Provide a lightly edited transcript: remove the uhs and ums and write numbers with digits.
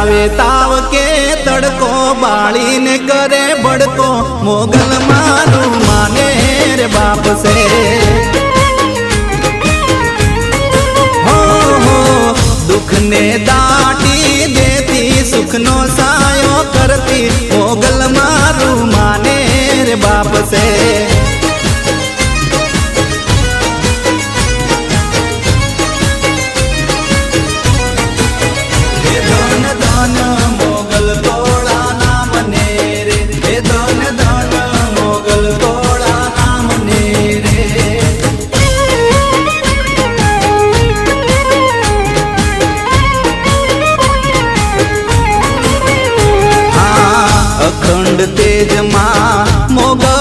આવે તાવ કે તડકો બાળી ને કરે બડકો મોગલ મારું માને રે બાપ છે दुख ने दाटी देती सुख नो सायो करती मोगल मारू माने रे बाप से धन धन मोगल तोड़ा नाम ने रे धन धन मोगल तोड़ा नाम ने रे अखंड तेज मां मोगल